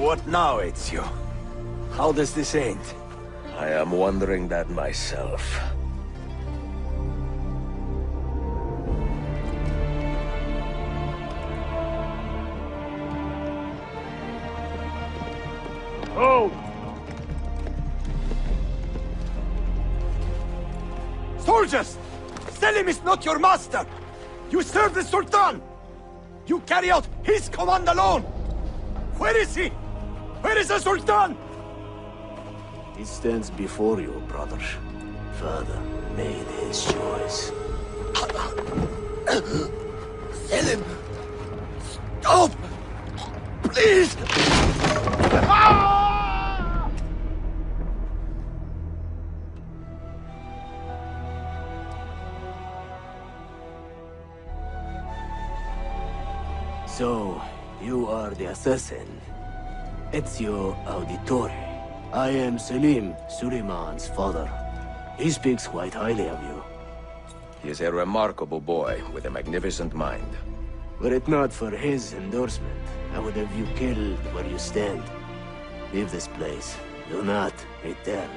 What now, Ezio? How does this end? I am wondering that myself. Oh! Soldiers! Selim is not your master! You serve the Sultan! You carry out his command alone! Where is he? Where is the Sultan? He stands before you, brother. Father made his choice. Selim! Stop! Please! Ah! So, you are the assassin. Ezio Auditore. I am Selim, Suleiman's father. He speaks quite highly of you. He is a remarkable boy with a magnificent mind. Were it not for his endorsement, I would have you killed where you stand. Leave this place. Do not return.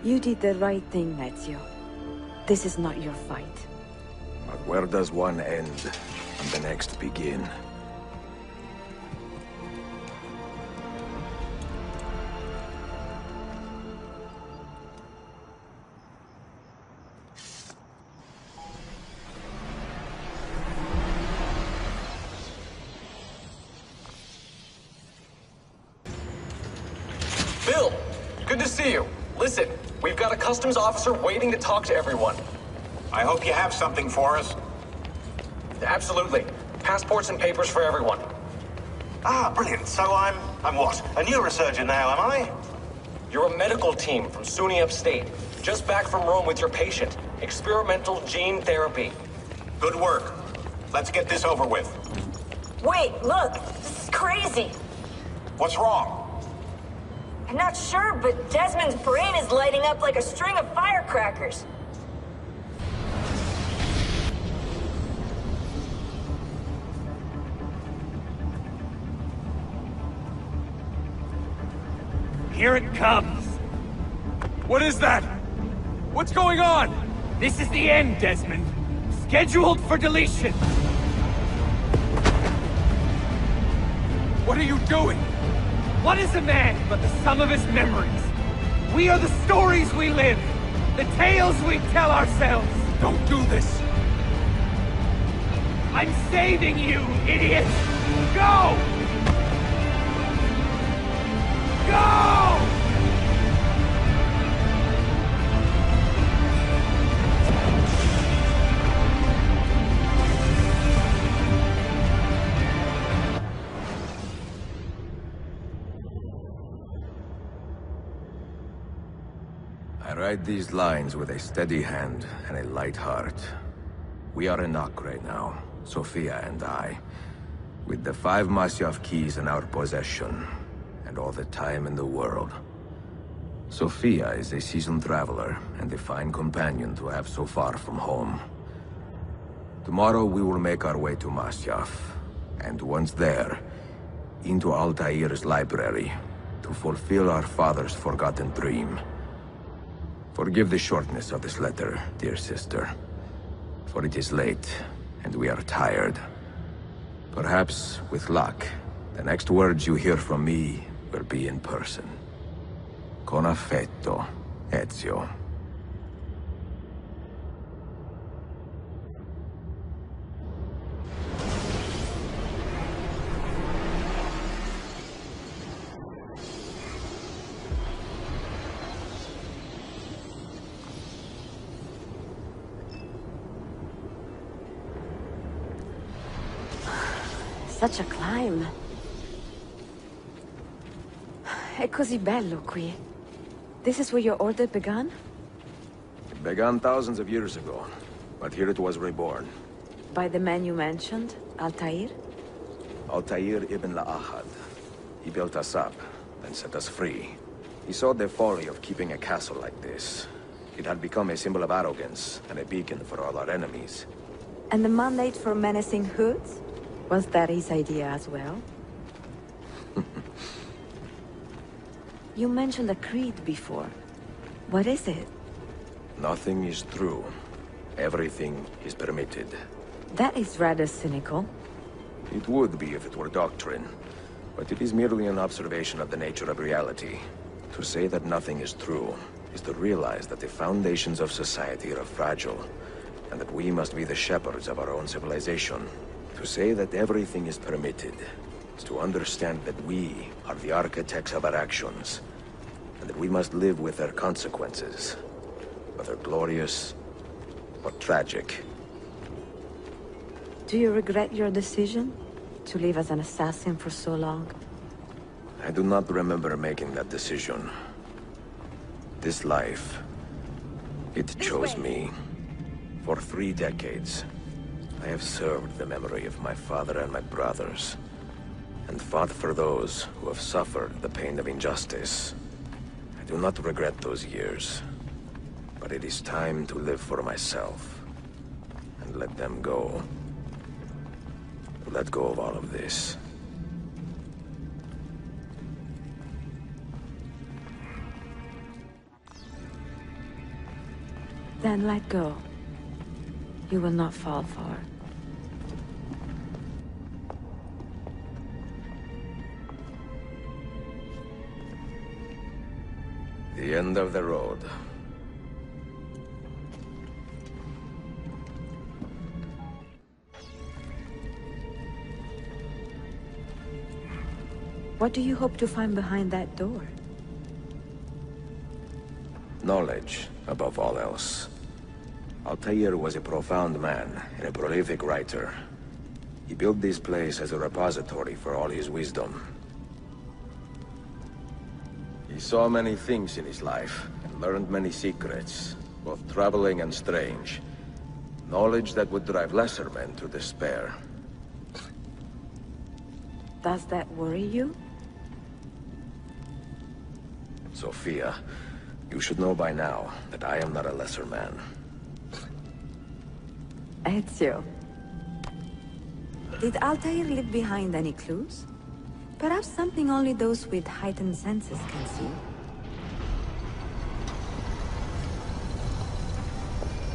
You did the right thing, Ezio. This is not your fight. But where does one end and the next begin? Bill, good to see you. Listen, we've got a customs officer waiting to talk to everyone. I hope you have something for us. Absolutely. Passports and papers for everyone. Ah, brilliant. So I'm what? A neurosurgeon now, am I? You're a medical team from SUNY Upstate. Just back from Rome with your patient. Experimental gene therapy. Good work. Let's get this over with. Wait, look! This is crazy! What's wrong? I'm not sure, but Desmond's brain is lighting up like a string of firecrackers. Here it comes! What is that? What's going on? This is the end, Desmond. Scheduled for deletion. What are you doing? What is a man but the sum of his memories? We are the stories we live, the tales we tell ourselves. Don't do this! I'm saving you, idiot! Go! Go! I write these lines with a steady hand and a light heart. We are in Acre now, Sofia and I, with the 5 Masyaf keys in our possession, and all the time in the world. Sofia is a seasoned traveler, and a fine companion to have so far from home. Tomorrow we will make our way to Masyaf, and once there, into Altair's library, to fulfill our father's forgotten dream. Forgive the shortness of this letter, dear sister, for it is late, and we are tired. Perhaps, with luck, the next words you hear from me will be in person. Con affetto, Ezio. Such a climb. È così bello qui. This is where your order began? It began thousands of years ago, but here it was reborn. By the man you mentioned, Altair? Altair ibn La'ahad. He built us up, then set us free. He saw the folly of keeping a castle like this. It had become a symbol of arrogance and a beacon for all our enemies. And the mandate for menacing hoods? Was that his idea as well? You mentioned a creed before. What is it? Nothing is true. Everything is permitted. That is rather cynical. It would be if it were doctrine, but it is merely an observation of the nature of reality. To say that nothing is true is to realize that the foundations of society are fragile, and that we must be the shepherds of our own civilization. To say that everything is permitted is to understand that we are the architects of our actions, and that we must live with their consequences, whether glorious or tragic. Do you regret your decision? To live as an assassin for so long? I do not remember making that decision. This life, it chose me. For 3 decades, I have served the memory of my father and my brothers, and fought for those who have suffered the pain of injustice. I do not regret those years, but it is time to live for myself, and let them go. Let go of all of this. Then let go. You will not fall far. The end of the road. What do you hope to find behind that door? Knowledge, above all else. Altair was a profound man and a prolific writer. He built this place as a repository for all his wisdom. He saw many things in his life, and learned many secrets, both troubling and strange. Knowledge that would drive lesser men to despair. Does that worry you? Sophia, you should know by now that I am not a lesser man. Ezio. Did Altair leave behind any clues? Perhaps something only those with heightened senses can see.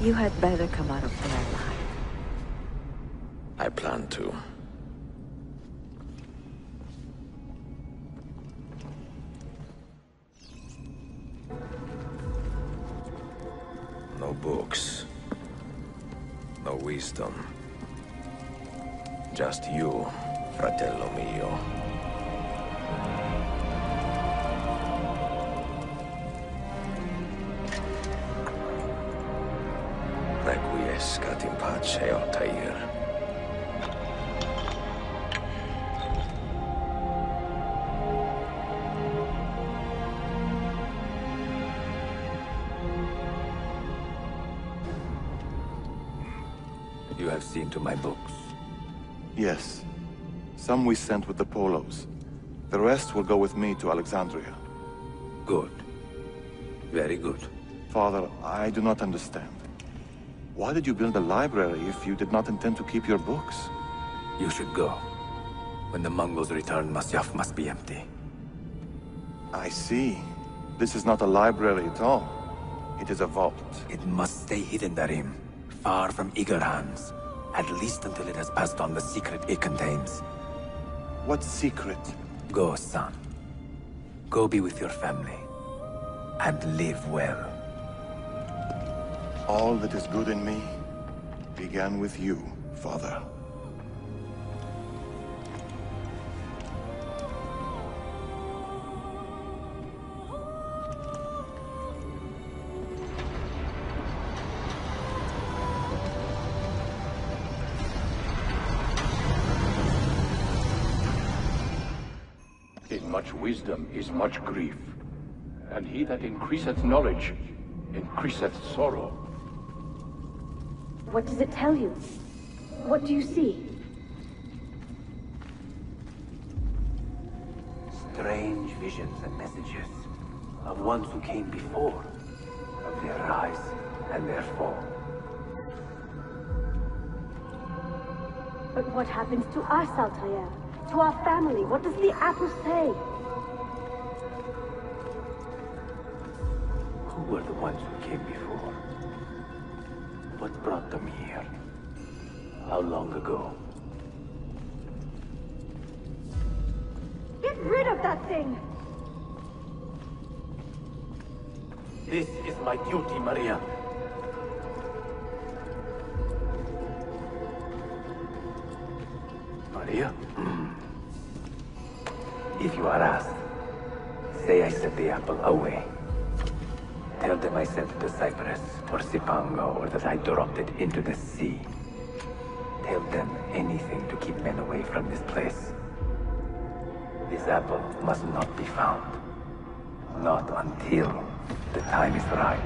You had better come out of there alive. I plan to. No books. No wisdom. Just you, fratello mio. Requiescat in pace, Altair. You have seen to my books. Yes. Some we sent with the Polos. The rest will go with me to Alexandria. Good. Very good. Father, I do not understand. Why did you build a library if you did not intend to keep your books? You should go. When the Mongols return, Masyaf must be empty. I see. This is not a library at all. It is a vault. It must stay hidden, Darim. Far from eager hands. At least until it has passed on the secret it contains. What secret? Go, son. Go be with your family. And live well. All that is good in me began with you, Father. In much wisdom is much grief, and he that increaseth knowledge increaseth sorrow. What does it tell you? What do you see? Strange visions and messages of ones who came before, of their rise and their fall. But what happens to us, Altair? To our family? What does the apple say? Who were the ones who came before? What brought them here? How long ago? Get rid of that thing! This is my duty, Maria. Maria? If you are asked, say I sent the apple away. Tell them I sent it to Cyprus, or Cipango, or that I dropped it into the sea. Tell them anything to keep men away from this place. This apple must not be found. Not until the time is right.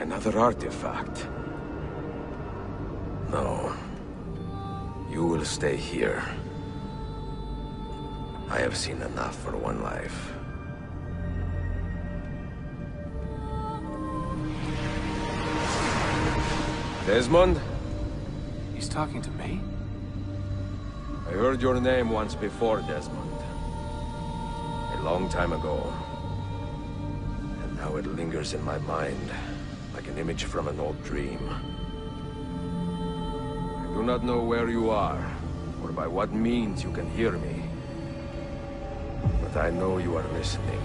Another artifact. No. You will stay here. I have seen enough for one life. Desmond? He's talking to me? I heard your name once before, Desmond. A long time ago. And now it lingers in my mind, like an image from an old dream. I do not know where you are, or by what means you can hear me. But I know you are listening.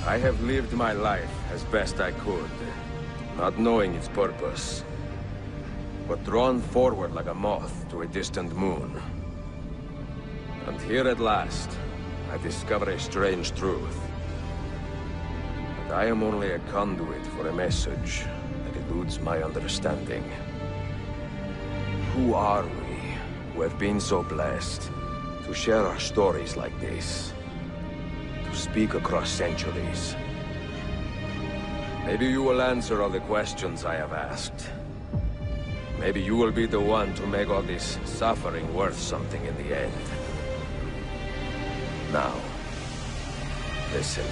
I have lived my life as best I could, not knowing its purpose, but drawn forward like a moth to a distant moon. And here at last, I discover a strange truth. That I am only a conduit for a message that eludes my understanding. Who are we, who have been so blessed, to share our stories like this? To speak across centuries? Maybe you will answer all the questions I have asked. Maybe you will be the one to make all this suffering worth something in the end. Now, listen.